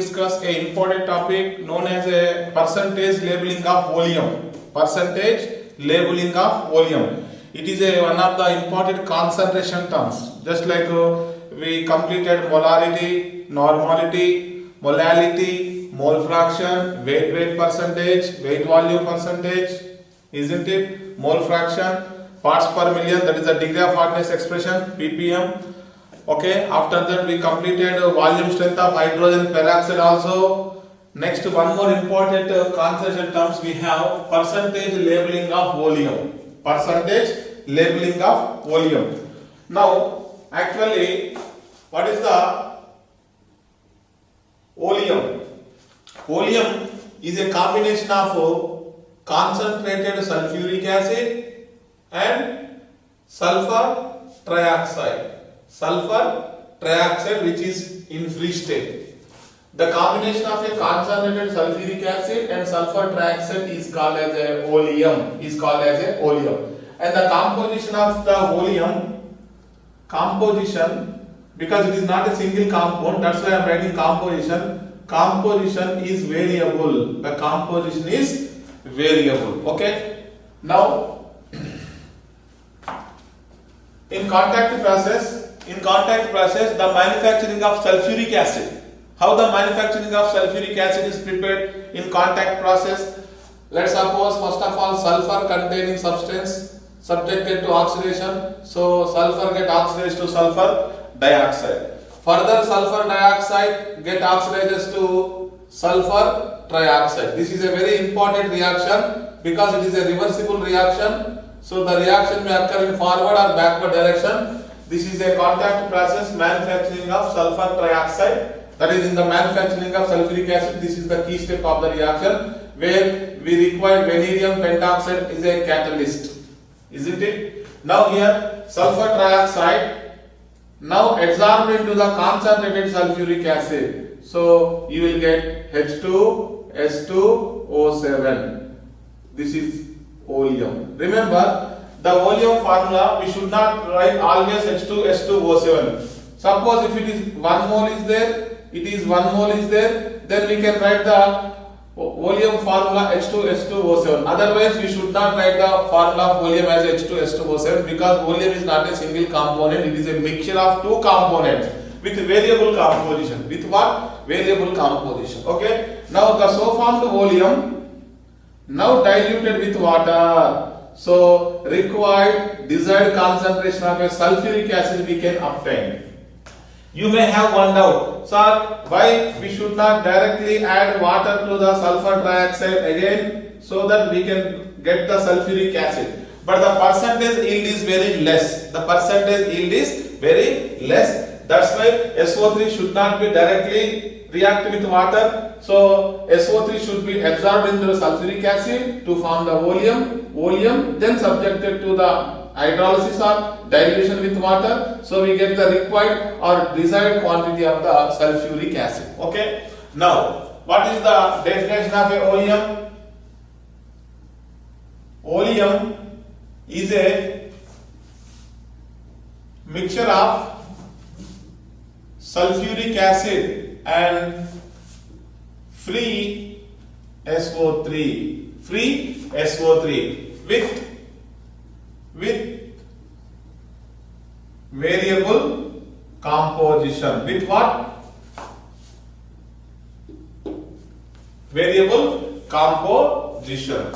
discuss a important topic known as a percentage labeling of volume. Percentage labeling of volume. It is one of the important concentration terms. Just like we completed molarity, normality, molality, mole fraction, weight percentage, weight volume percentage, isn't it? Mole fraction, parts per million, that is the degree of hardness expression, ppm. Okay, after that we completed volume strength of hydrogen peroxide also. Next, one more important concentration terms we have, percentage labeling of volume. Percentage labeling of volume. Now, actually, what is the oleum? Oleum is a combination of concentrated sulfuric acid and sulfur trioxide. Sulfur trioxide, which is in free state. The combination of a concentrated sulfuric acid and sulfur trioxide is called as a oleum. And the composition of the oleum, because it is not a single compound, that's why I am writing composition. Composition is variable. The composition is variable. Okay. Now, in contact process, the manufacturing of sulfuric acid. How the manufacturing of sulfuric acid is prepared in contact process? Let's suppose first of all sulfur containing substance subjected to oxidation. So sulfur get oxidized to sulfur dioxide. Further sulfur dioxide get oxidizes to sulfur trioxide. This is a very important reaction because it is a reversible reaction. So the reaction may occur in forward or backward direction. This is a contact process, manufacturing of sulfur trioxide. That is, in the manufacturing of sulfuric acid, this is the key step of the reaction where we require vanadium pentoxide is a catalyst, isn't it? Now here sulfur trioxide now adsorbed into the concentrated sulfuric acid. So you will get H2S2O7. This is oleum. Remember, the volume formula we should not write always H2S2O7. Suppose if it is 1 mole is there, then we can write the volume formula H2S2O7. Otherwise, we should not write the formula of volume as H2S2O7 because volume is not a single component. It is a mixture of two components with variable composition. With what? Variable composition. Okay. Now the so formed volume now diluted with water. So required desired concentration of a sulfuric acid we can obtain. You may have one doubt, sir, why we should not directly add water to the sulfur trioxide again so that we can get the sulfuric acid. But the percentage yield is very less. That's why SO3 should not be directly react with water. So SO3 should be absorbed into the sulfuric acid to form the volume, then subjected to the hydrolysis or dilution with water. So we get the required or desired quantity of the sulfuric acid. Okay. Now, what is the definition of a oleum? Oleum is a mixture of sulfuric acid and free SO3 with variable composition. With what? Variable composition.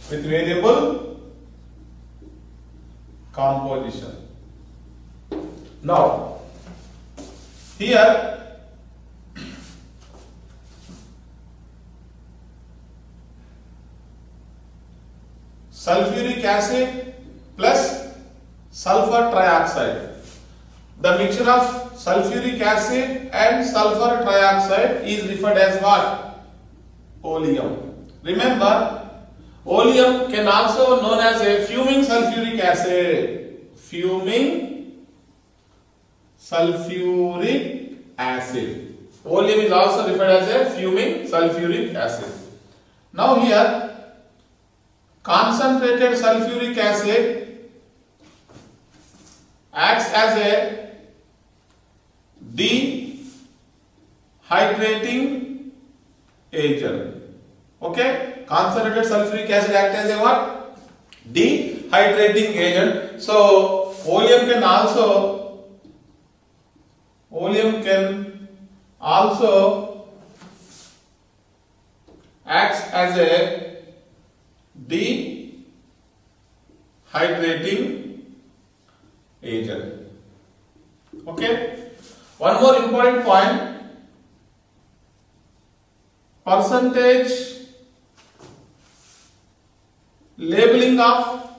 With variable composition. Now, here sulfuric acid plus sulfur trioxide. The mixture of sulfuric acid and sulfur trioxide is referred as what? Oleum. Remember, oleum can also known as a fuming sulfuric acid. Fuming sulfuric acid. Oleum is also referred as a fuming sulfuric acid. Now here, concentrated sulfuric acid acts as a dehydrating agent. Okay, concentrated sulfuric acid act as a what? Dehydrating agent. So oleum can also acts as a dehydrating agent. Okay, one more important point: percentage labeling of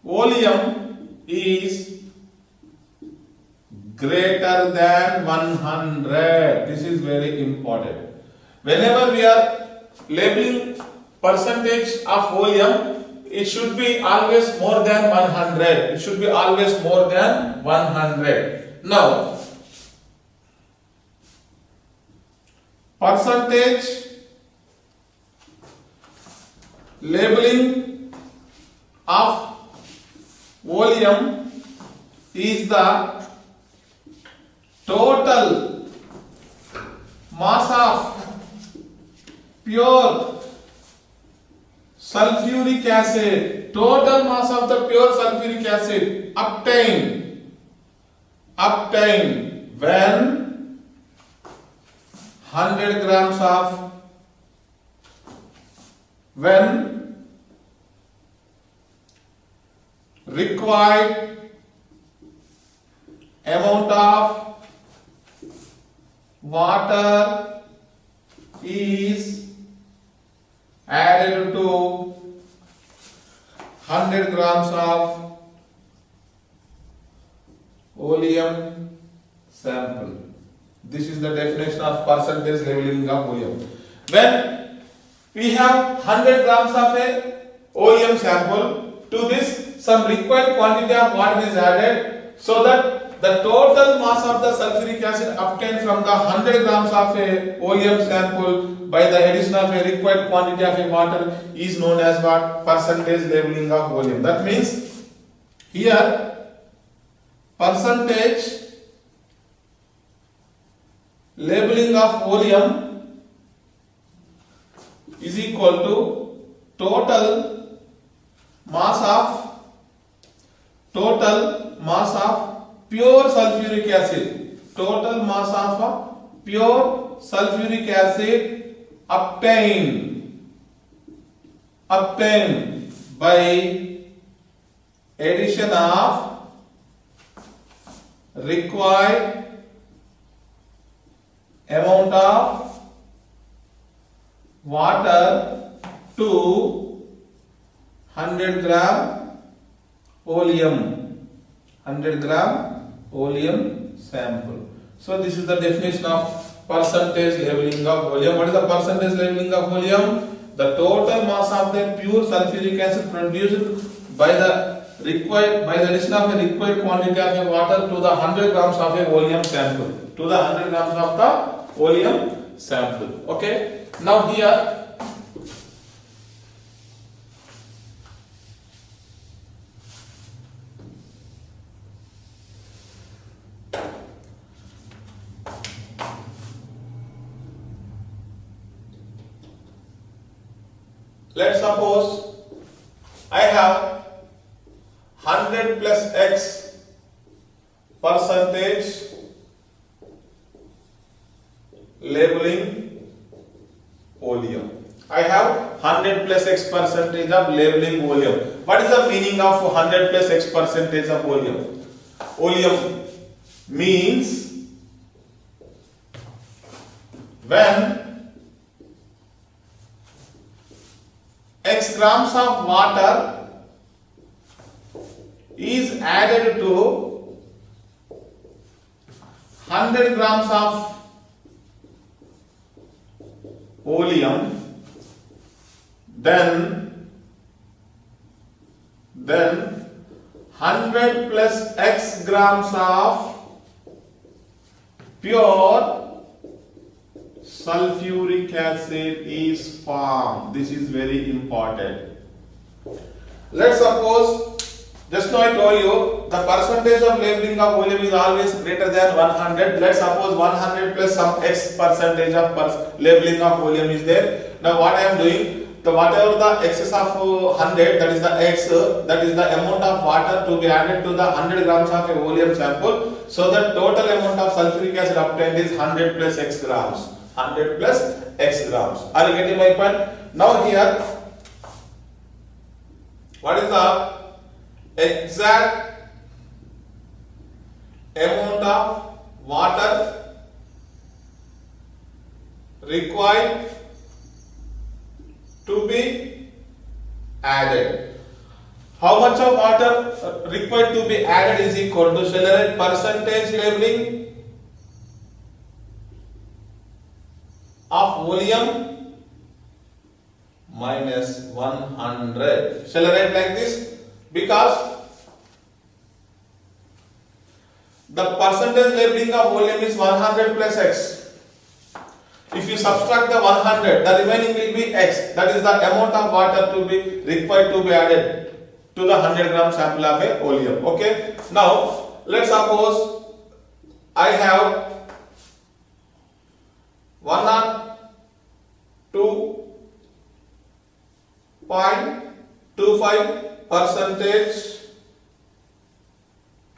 oleum is greater than 100. This is very important. Whenever we are labeling percentage of oleum, it should be always more than 100. It should be always more than 100. Now, percentage labeling of oleum is the total mass of pure sulfuric acid, total mass of the pure sulfuric acid obtained when 100 grams of required amount of water is added to 100 grams of oleum sample. This is the definition of percentage labeling of oleum. When we have 100 grams of a oleum sample, to this some required quantity of water is added, so that the total mass of the sulfuric acid obtained from the 100 grams of a oleum sample by the addition of a required quantity of a water is known as what? Percentage labeling of oleum. That means here percentage labeling of oleum is equal to total mass of pure sulfuric acid, total mass of pure sulfuric acid obtained by addition of required amount of water to 100 gram oleum sample. So this is the definition of percentage labeling of oleum. What is the percentage labeling of oleum? The total mass of the pure sulfuric acid produced by the addition of a required quantity of a water to the 100 grams of a oleum sample. Okay. Now here let's suppose I have 100 plus X percentage labeling oleum. I have 100 plus X percentage of labeling oleum. What is the meaning of 100 plus X percentage of oleum? Oleum means when X grams of water is added to 100 grams of oleum, then 100 plus X grams of pure sulfuric acid is formed. This is very important. Let's suppose, just now I told you the percentage of labeling of volume is always greater than 100. Let's suppose 100 plus some x percentage of labeling of volume is there. Now what I am doing, the whatever the excess of 100, that is the x, that is the amount of water to be added to the 100 grams of a volume sample. So the total amount of sulfuric acid obtained is 100 plus x grams. 100 plus x grams. Are you getting my point? Now here, what is the exact amount of water required to be added? How much of water required to be added is equal to, shall I write percentage labeling of volume minus 100. Shall I write like this? Because the percentage labeling of volume is 100 plus x. If you subtract the 100, the remaining will be x. That is the amount of water to be required to be added to the 100 gram sample of a volume. Okay. Now let's suppose I have 102.25%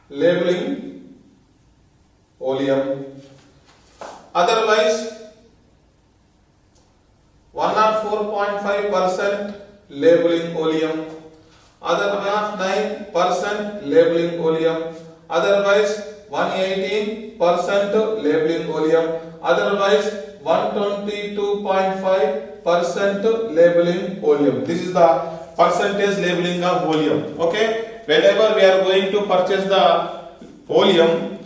labeling volume. Otherwise 104.5% labeling volume, otherwise 9% labeling volume, otherwise 118% labeling volume, otherwise 122.5% labeling volume. This is the percentage labeling of volume. Okay, whenever we are going to purchase the volume,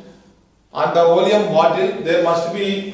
on the volume bottle there must be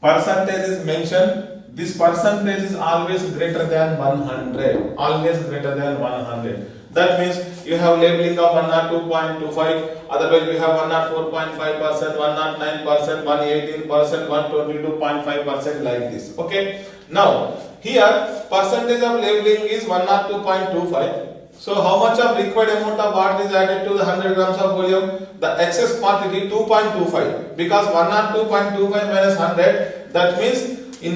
percentage is mentioned. This percentage is always greater than 100. Always greater than 100. That means you have labeling of 102.25, otherwise you have 104.5%, 109%, 118%, 122.5% like this. Okay. Now here percentage of labeling is 102.25. So how much of required amount of water is added to the 100 grams of volume? The excess quantity 2.25, because 102.25 minus 100, that means in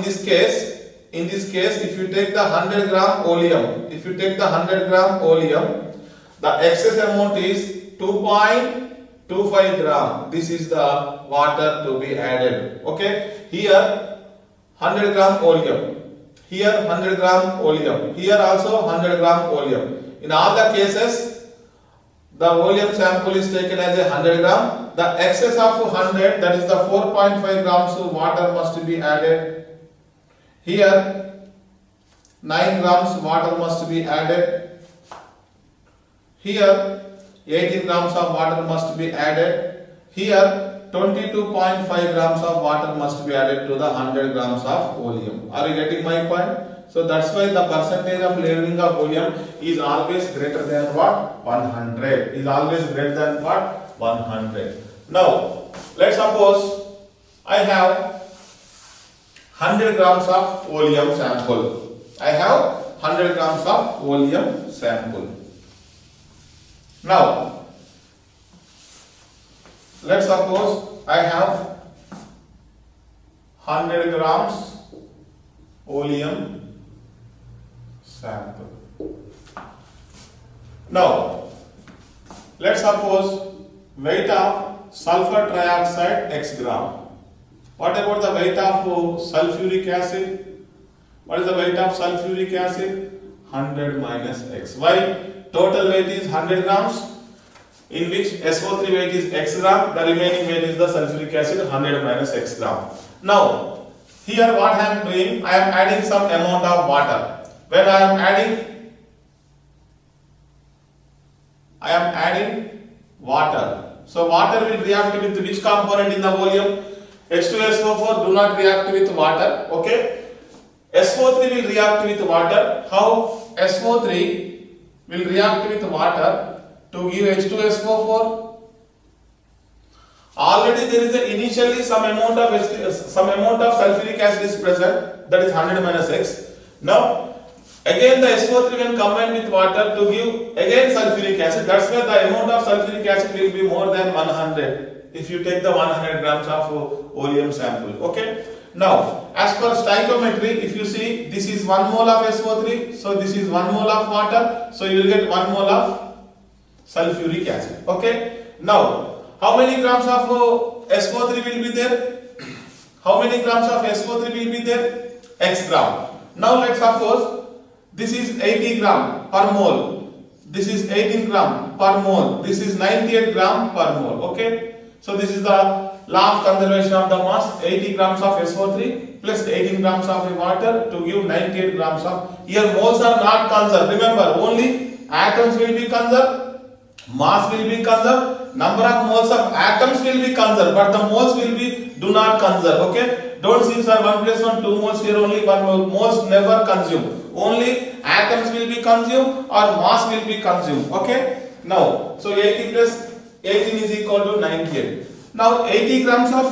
this case, if you take the 100 gram oleum, the excess amount is 2.25 gram. This is the water to be added. Okay, here 100 gram oleum, here 100 gram oleum, here also 100 gram oleum. In all the cases, the volume sample is taken as a 100 gram. The excess of 100, that is the 4.5 grams of water must be added. Here 9 grams water must be added. Here 18 grams of water must be added. Here 22.5 grams of water must be added to the 100 grams of volume. Are you getting my point? So that's why the percentage of labeling of volume is always greater than what? 100. Is always greater than what? 100. Now let's suppose I have 100 grams of volume sample. I have 100 grams of volume sample. Now let's suppose I have 100 grams volume sample. Now let's suppose weight of sulfur trioxide x gram. What about the weight of sulfuric acid? What is the weight of sulfuric acid? 100 minus x. Why? Total weight is 100 grams, in which SO3 weight is x gram, the remaining weight is the sulfuric acid, 100 minus x gram. Now here what I am doing, I am adding some amount of water. When I am adding water, so water will react with which component in the volume? H2SO4 do not react with water. Okay, SO3 will react with water. How SO3 will react with water to give H2SO4? Already there is initially some amount of sulfuric acid is present, that is 100 minus x. Now Again the SO3 when combined with water to give again sulfuric acid. That's why the amount of sulfuric acid will be more than 100 if you take the 100 grams of oleum sample. Okay. Now as per stoichiometry, if you see this is 1 mole of SO3, so this is 1 mole of water, so you will get 1 mole of sulfuric acid. Okay. Now how many grams of SO3 will be there? How many grams of SO3 will be there? X gram. Now let's suppose this is 80 gram per mole. This is 18 gram per mole. This is 98 gram per mole. Okay. So this is the law of conservation of the mass. 80 grams of SO3 plus 18 grams of water to give 98 grams of. Here moles are not conserved. Remember, only atoms will be conserved. Mass will be conserved. Number of moles of atoms will be conserved, but the moles will be do not conserve. Okay. Don't see sir 1 plus 1 2 moles here only 1 mole. Moles never consume. Only atoms will be consumed or mass will be consumed. Okay. Now, so 80 plus 18 is equal to 98. Now 80 grams of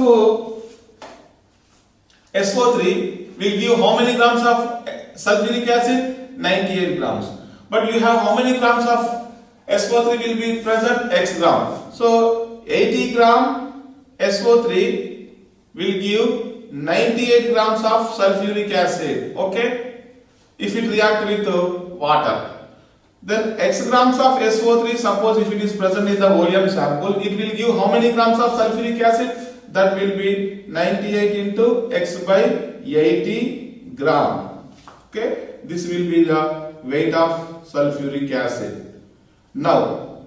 SO3 will give how many grams of sulfuric acid? 98 grams. But you have how many grams of SO3 will be present? X gram. So 80 gram SO3 will give 98 grams of sulfuric acid. Okay. If it react with water, then X grams of SO3, suppose if it is present in the oleum sample, it will give how many grams of sulfuric acid? That will be 98 into X by 80 gram. Okay, this will be the weight of sulfuric acid. Now,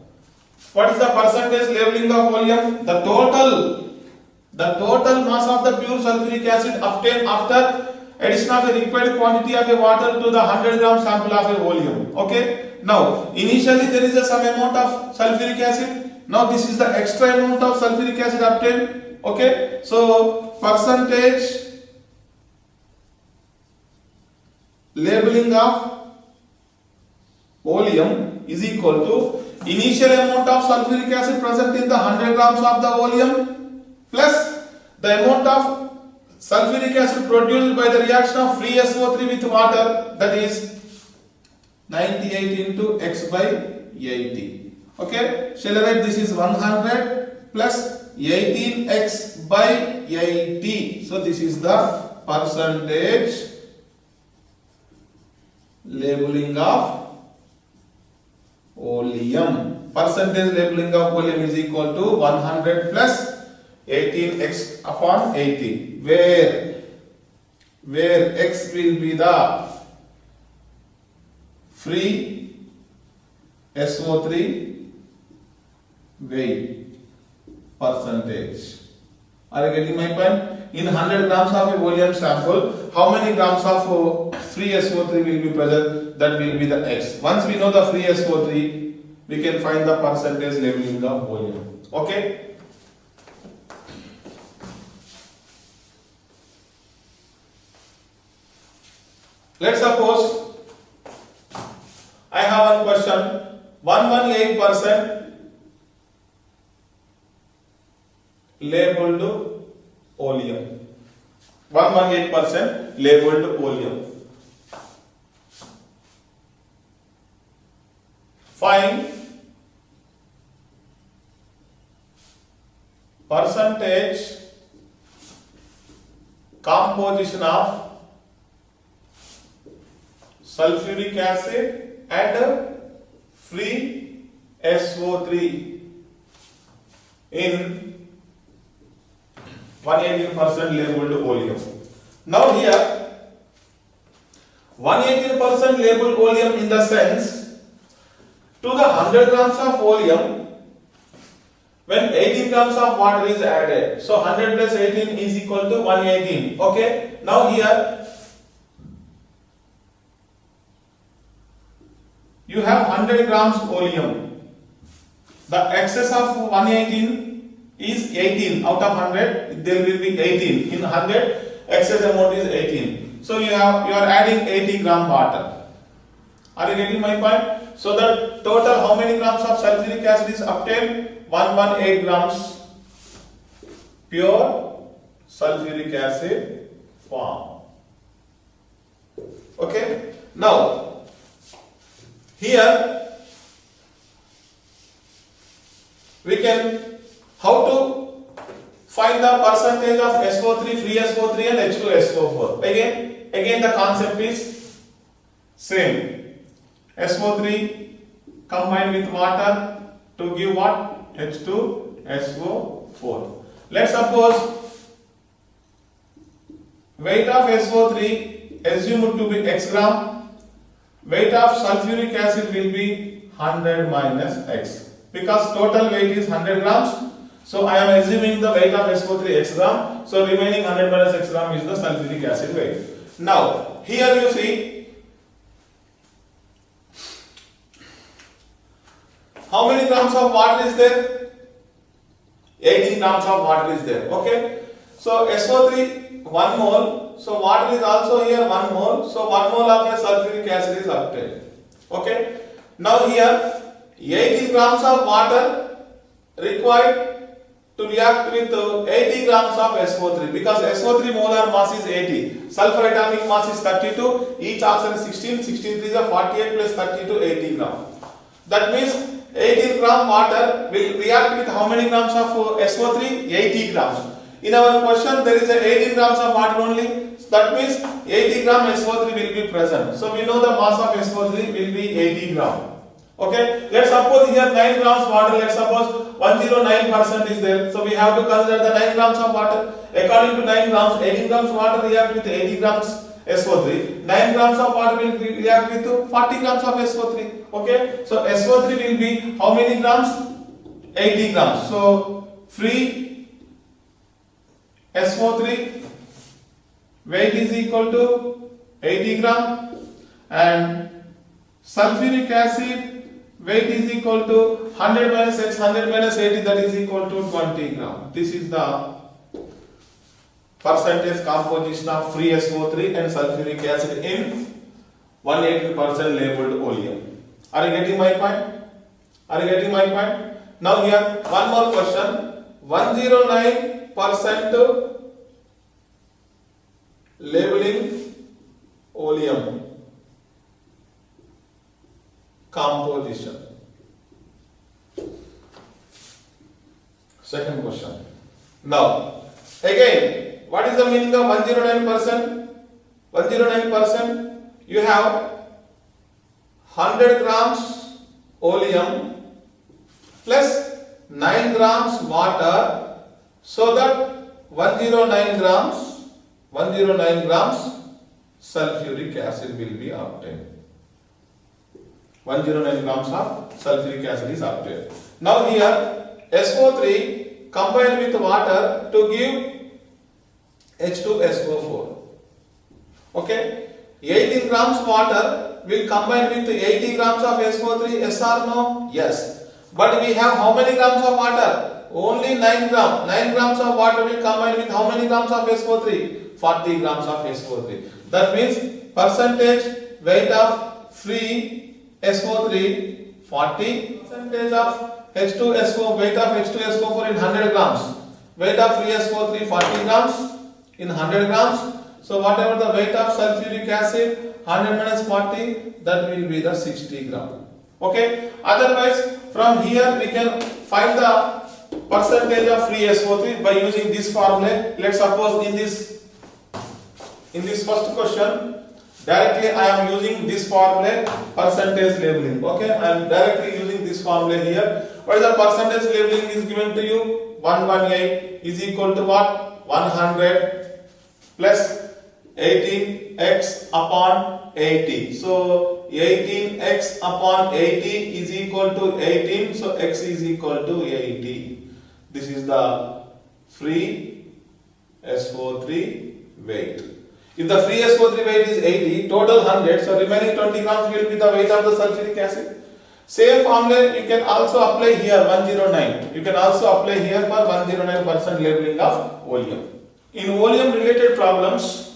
what is the percentage leveling of oleum? The total mass of the pure sulfuric acid obtained after addition of a required quantity of a water to the 100 gram sample of a oleum. Okay. Now initially there is some amount of sulfuric acid. Now this is the extra amount of sulfuric acid obtained. Okay. So percentage labeling of oleum is equal to initial amount of sulfuric acid present in the 100 grams of the oleum plus the amount of sulfuric acid produced by the reaction of free SO3 with water, that is 98 into X by 80. Okay, shall I write this is 100 plus 18X by 80. So this is the percentage labeling of oleum. Percentage labeling of oleum is equal to 100 plus 18x upon 80, where x will be the free SO3 weight percentage. Are you getting my point? In 100 grams of a oleum sample, how many grams of free SO3 will be present? That will be the x. Once we know the free SO3, we can find the percentage labeling of oleum. Okay. Let's suppose I have one question, 118% labeled oleum. 118% labeled oleum. Find percentage composition of sulfuric acid and free SO3 in 118% labeled oleum. Now here 118% labeled oleum in the sense, to the 100 grams of oleum, when 18 grams of water is added, so 100 plus 18 is equal to 118. Okay. Now here you have 100 grams oleum. The excess of 118 is 18 out of 100. There will be 18 in 100. Excess amount is 18. So you are adding 80 gram water. Are you getting my point? So the total how many grams of sulfuric acid is obtained? 118 grams pure sulfuric acid form. Okay. Now here we can how to find the percentage of SO3, free SO3 and H2SO4. Again the concept is same. SO3 combined with water to give what? H2SO4. Let's suppose weight of SO3 assumed to be x gram, weight of sulfuric acid will be 100 minus x, because total weight is 100 grams. So I am assuming the weight of SO3 x gram, so remaining 100 minus x gram is the sulfuric acid weight. Now here you see how many grams of water is there? 18 grams of water is there. Okay, so SO3 1 mole, so water is also here 1 mole, so 1 mole of a sulfuric acid is obtained. Okay, now here 18 grams of water required to react with 80 grams of SO3, because SO3 molar mass is 80, sulfur atomic mass is 32, each oxygen 16, 16 3 is 48 plus 32, 80 gram. That means 18 gram water will react with how many grams of SO3? 80 grams. In our question there is a 18 grams of water only, that means 80 gram SO3 will be present. So we know the mass of SO3 will be 80 gram. Okay, let's suppose here 9 grams water, let's suppose 109% is there. So we have to consider the 9 grams of water. According to 9 grams, 18 grams water react with 80 grams SO3. 9 grams of water will react with 40 grams of SO3. Okay, so SO3 will be how many grams? 80 grams. So free SO3 weight is equal to 80 gram and sulfuric acid weight is equal to 100 minus x, 100 minus 80, that is equal to 20 gram. This is the percentage composition of free SO3 and sulfuric acid in 180% labeled oleum. Are you getting my point? Are you getting my point? Now here one more question. 109% labeling oleum composition. Second question. Now again, what is the meaning of 109%? 109%, you have 100 grams oleum plus 9 grams water, so that 109 grams sulfuric acid will be obtained. 109 grams of sulfuric acid is obtained. Now here SO3 combined with water to give H2SO4. Okay, 18 grams water will combine with 80 grams of SO3, yes or no? Yes. But we have how many grams of water? Only 9 grams. 9 grams of water will combine with how many grams of SO3? 40 grams of SO3. That means percentage weight of free SO3 40, percentage of H2SO, weight of H2SO4 in 100 grams, weight of free SO3 40 grams in 100 grams. So whatever the weight of sulfuric acid, 100 minus 40, that will be the 60 gram. Okay, otherwise from here we can find the percentage of free SO3 by using this formula. Let's suppose in this first question directly I am using this formula, percentage labeling. Okay, I am directly using this formula here. What is the percentage labeling is given to you? 118 is equal to what? 100 plus 18x upon 80. So 18x upon 80 is equal to 18. So x is equal to 80. This is the free SO3 weight. If the free SO3 weight is 80, total 100, so remaining 20 grams will be the weight of the sulfuric acid. Same formula you can also apply here, 109. You can also apply here for 109% labeling of oleum. In oleum related problems,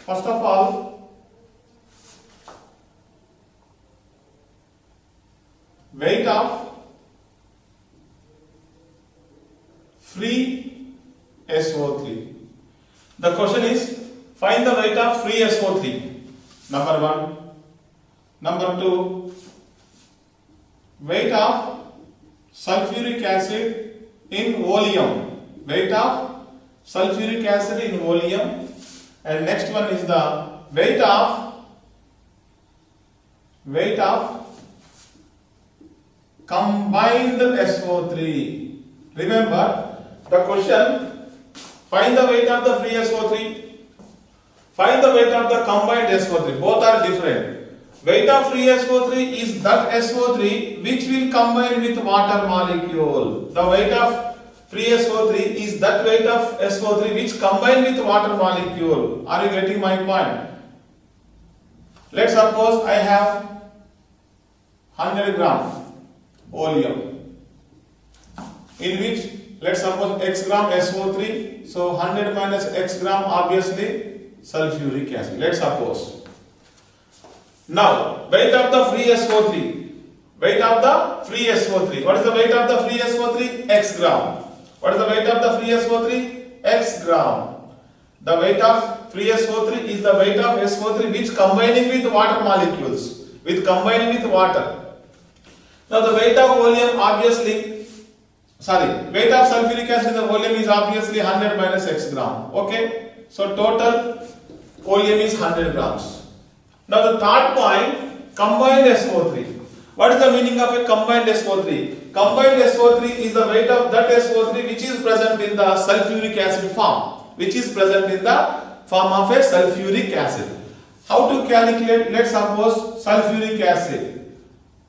first of all, weight of free SO3. The question is, find the weight of free SO3. Number 1. Number 2, weight of sulfuric acid in volume. Weight of sulfuric acid in volume. And next one is the weight of combined SO3. Remember the question, find the weight of the free SO3, find the weight of the combined SO3. Both are different. Weight of free SO3 is that SO3 which will combine with water molecule. The weight of free SO3 is that weight of SO3 which combine with water molecule. Are you getting my point? Let's suppose I have 100 gram oleum, in which let's suppose x gram SO3. So 100 minus x gram, obviously sulfuric acid. Let's suppose. Now, weight of the free SO3. Weight of the free SO3. What is the weight of the free SO3? X gram. What is the weight of the free SO3? X gram. The weight of free SO3 is the weight of SO3 which combining with water molecules. Combining with water. Now the weight of volume obviously, weight of sulfuric acid in the volume is obviously 100 minus x gram. Okay. So total volume is 100 grams. Now the third point, combined SO3. What is the meaning of a combined SO3? Combined SO3 is the weight of that SO3 which is present in the sulfuric acid form. Which is present in the form of a sulfuric acid. How to calculate? Let's suppose sulfuric acid.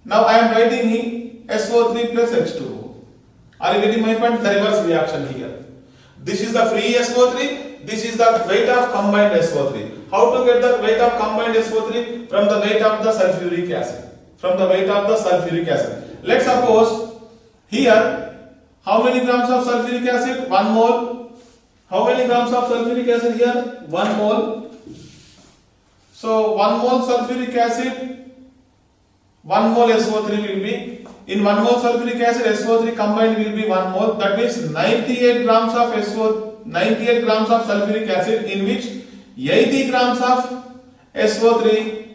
Now I am writing here SO3 plus H2O. Are you getting my point? The reverse reaction here. This is the free SO3. This is the weight of combined SO3. How to get the weight of combined SO3? From the weight of the sulfuric acid. From the weight of the sulfuric acid. Let's suppose here, how many grams of sulfuric acid? 1 mole. How many grams of sulfuric acid here? 1 mole. So 1 mole sulfuric acid, 1 mole SO3 will be. In 1 mole sulfuric acid, SO3 combined will be 1 mole. That means 98 grams of sulfuric acid, in which 80 grams of SO3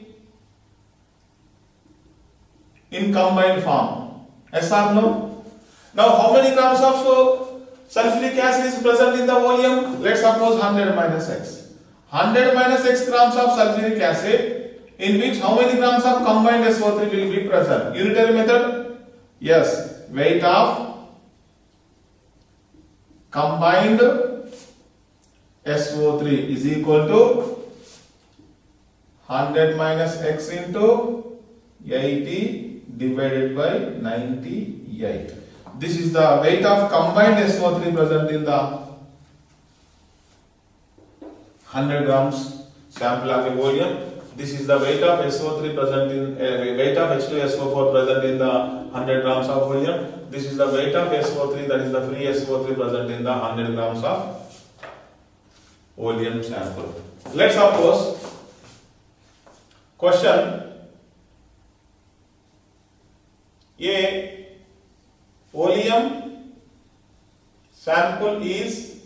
in combined form. Yes or no? Now how many grams of sulfuric acid is present in the volume? Let's suppose 100 minus x. 100 minus x grams of sulfuric acid, in which how many grams of combined SO3 will be present? Unitary method? Yes. Weight of combined SO3 is equal to 100 minus x into 80 divided by 98. This is the weight of combined SO3 present in the 100 grams sample of a volume. This is the weight of SO3 present in weight of H2SO4 present in the 100 grams of volume. This is the weight of SO3, that is the free SO3 present in the 100 grams of volume sample. Let's suppose question A, volume sample is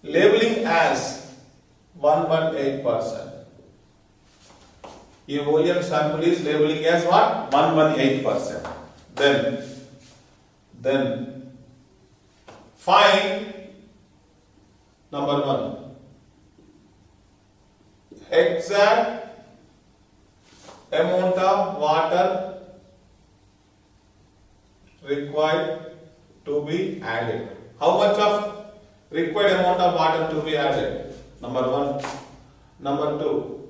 labeling as 118%. A volume sample is labeling as what? 118%. Then find number 1 exact amount of water required to be added. How much of required amount of water to be added? Number 1. Number 2,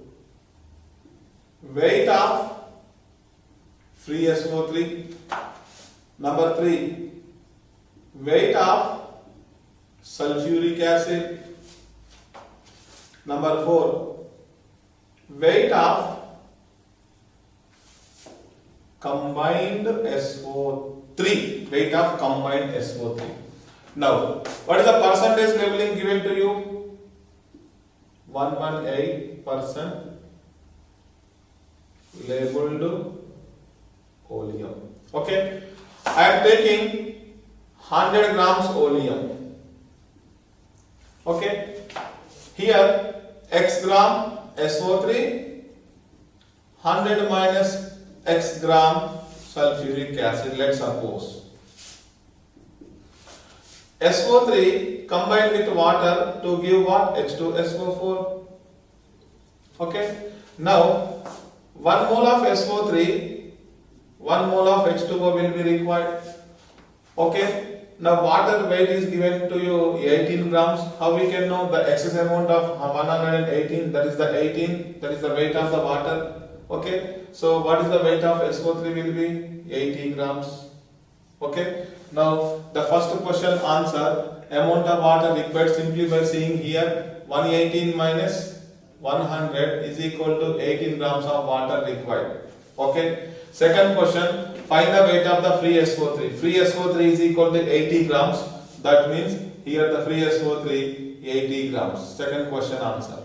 weight of free SO3. Number 3, weight of sulfuric acid. Number 4, weight of combined SO3. Weight of combined SO3. Now, what is the percentage labeling given to you? 118% labeled oleum. Okay, I am taking 100 grams oleum. Okay, here x gram SO3, 100 minus x gram sulfuric acid. Let's suppose SO3 combined with water to give what? H2SO4. Okay. Now 1 mole of SO3, 1 mole of H2O will be required. Okay. Now water weight is given to you 18 grams. How we can know the excess amount of 118? That is the 18. That is the weight of the water. Okay. So what is the weight of SO3 will be 80 grams. Okay. Now the first question answer, amount of water required simply by seeing here 118 minus 100 is equal to 18 grams of water required. Okay. Second question, find the weight of the free SO3. Free SO3 is equal to 80 grams. That means here the free SO3 80 grams. Second question answer.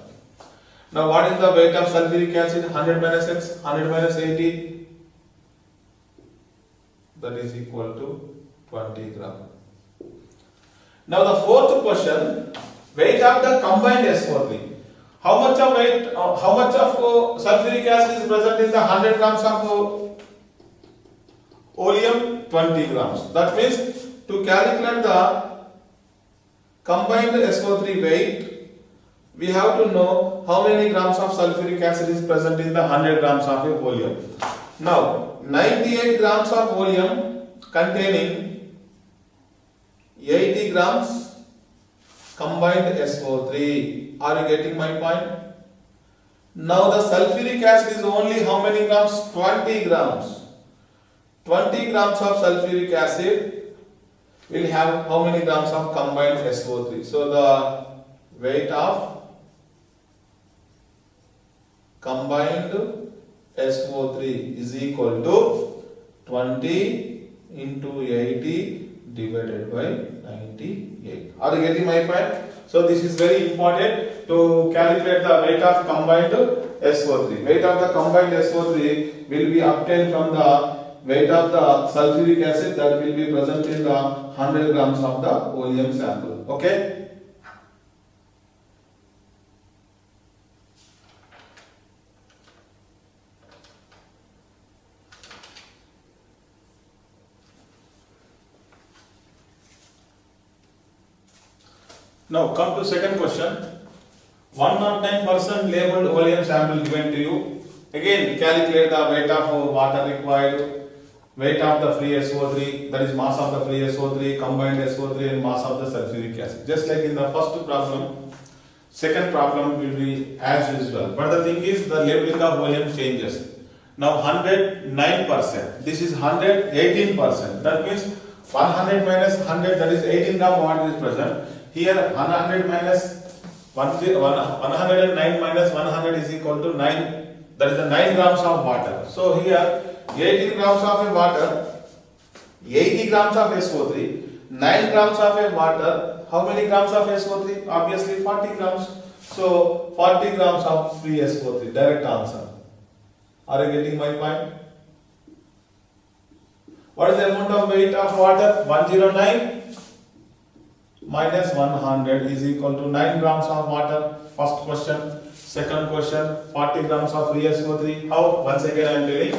Now what is the weight of sulfuric acid? 100 minus x, 100 minus 80. That is equal to 20 grams. Now the fourth question, weight of the combined SO3. How much of weight? How much of sulfuric acid is present in the 100 grams of oleum? 20 grams. That means to calculate the combined SO3 weight, we have to know how many grams of sulfuric acid is present in the 100 grams of oleum. Now 98 grams of oleum containing 80 grams combined SO3. Are you getting my point? Now the sulfuric acid is only how many grams? 20 grams. 20 grams of sulfuric acid will have how many grams of combined SO3? So the weight of combined SO3 is equal to 20 into 80 divided by 98. Are you getting my point? So this is very important to calculate the weight of combined SO3. Weight of the combined SO3 will be obtained from the weight of the sulfuric acid that will be present in the 100 grams of the oleum sample. Okay. Now come to second question. 109% labeled oleum sample given to you. Again calculate the weight of water required, weight of the free SO3, that is mass of the free SO3, combined SO3 and mass of the sulfuric acid. Just like in the first problem, second problem will be as usual. But the thing is the labeling of volume changes. Now 109%, this is 118%. That means 100 minus 100, that is 18 gram water is present. Here 100 minus 109 minus 100 is equal to 9, that is the 9 grams of water. So here 18 grams of a water, 80 grams of SO3, 9 grams of a water, how many grams of SO3? Obviously 40 grams. So 40 grams of free SO3, direct answer. Are you getting my point? What is the amount of weight of water? 109 minus 100 is equal to 9 grams of water. First question. Second question, 40 grams of free SO3. How? Once again I am telling.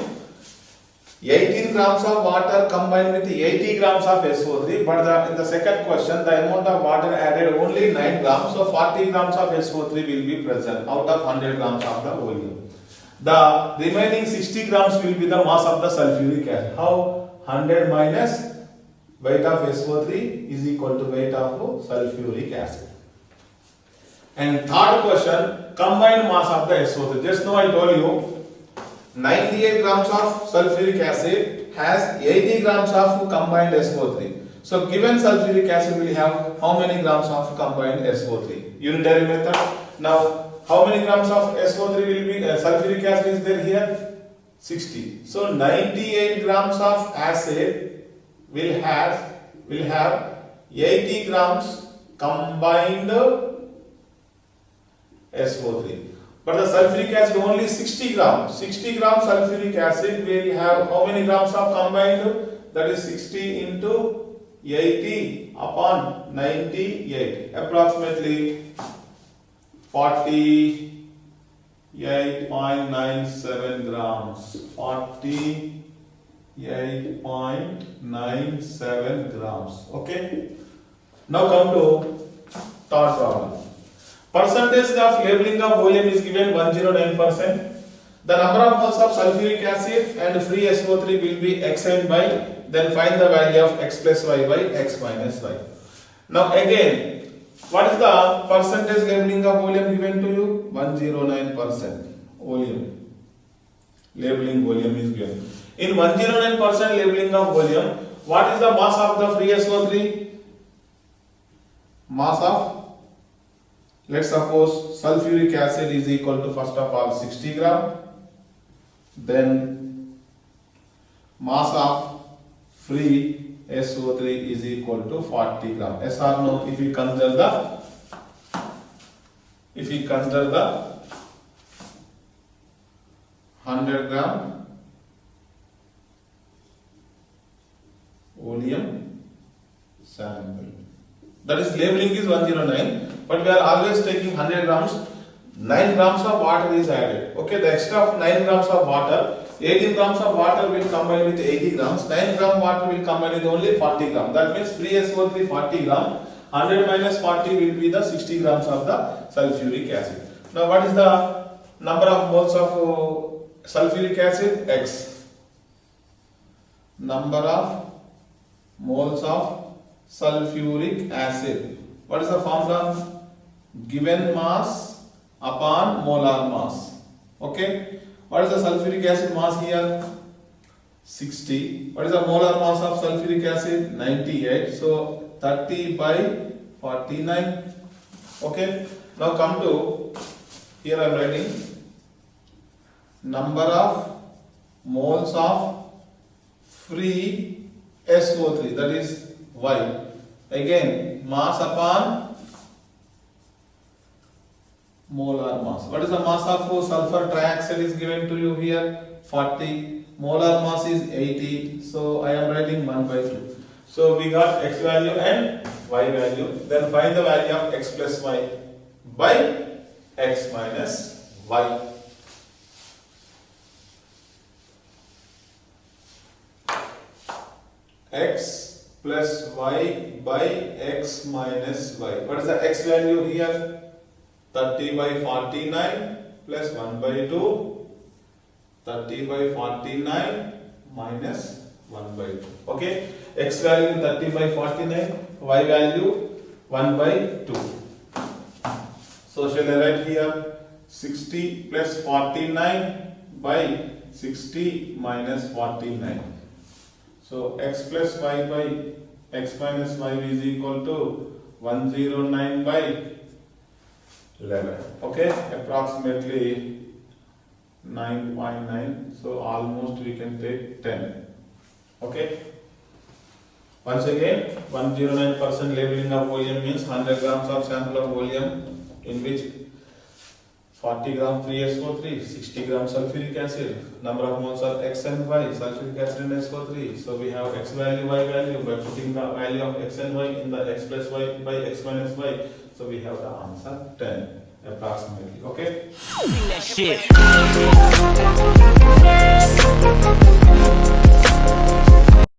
18 grams of water combined with 80 grams of SO3, but in the second question the amount of water added only 9 grams, so 40 grams of SO3 will be present out of 100 grams of the oleum. The remaining 60 grams will be the mass of the sulfuric acid. How? 100 minus weight of SO3 is equal to weight of sulfuric acid. And third question, combined mass of the SO3. Just now I told you 98 grams of sulfuric acid has 80 grams of combined SO3. So given sulfuric acid will have how many grams of combined SO3? Unitary method. Now how many grams of SO3 will be sulfuric acid is there here? 60. So 98 grams of acid will have 80 grams combined SO3. But the sulfuric acid only 60 grams. 60 grams sulfuric acid will have how many grams of combined? That is 60 into 80 upon 98. Approximately 48.97 grams. 48.97 grams. Okay. Now come to third problem. Percentage of labeling of volume is given 109%. The number of moles of sulfuric acid and free SO3 will be x and y. Then find the value of x plus y by x minus y. Now again, what is the percentage labeling of volume given to you? 109% volume. Labeling volume is given. In 109% labeling of volume, what is the mass of the free SO3? Mass of, let's suppose sulfuric acid is equal to first of all 60 gram. Then mass of free SO3 is equal to 40 gram. Yes or no? If we consider the 100 gram volume sample. That is labeling is 109, but we are always taking 100 grams. 9 grams of water is added. Okay, the extra of 9 grams of water, 18 grams of water will combine with 80 grams. 9 gram water will combine with only 40 grams. That means free SO3 40 gram. 100 minus 40 will be the 60 grams of the sulfuric acid. Now, what is the number of moles of sulfuric acid? X. Number of moles of sulfuric acid. What is the formula? Given mass upon molar mass. Okay. What is the sulfuric acid mass here? 60. What is the molar mass of sulfuric acid? 98. So 30 by 49. Okay. Now come to, here I am writing number of moles of free SO3, that is Y. Again, mass upon molar mass. What is the mass of sulfur trioxide is given to you here? 40. Molar mass is 80. So I am writing 1 by 2. So we got x value and y value. Then find the value of x plus y by x minus y. X plus y by x minus y. What is the x value here? 30 by 49 plus 1 by 2. 30 by 49 minus 1 by 2. Okay. X value 30 by 49. Y value 1 by 2. So shall I write here 60 plus 49 by 60 minus 49. So x plus y by x minus y is equal to 109 by 11. Okay, approximately 9.9. So almost we can take 10. Okay. Once again, 109% labeling of volume means 100 grams of sample of volume in which 40 gram free SO3, 60 gram sulfuric acid. Number of moles are x and y, sulfuric acid and SO3. So we have x value, y value. By putting the value of x and y in the x plus y by x minus y, so we have the answer 10 approximately. Okay. That shit.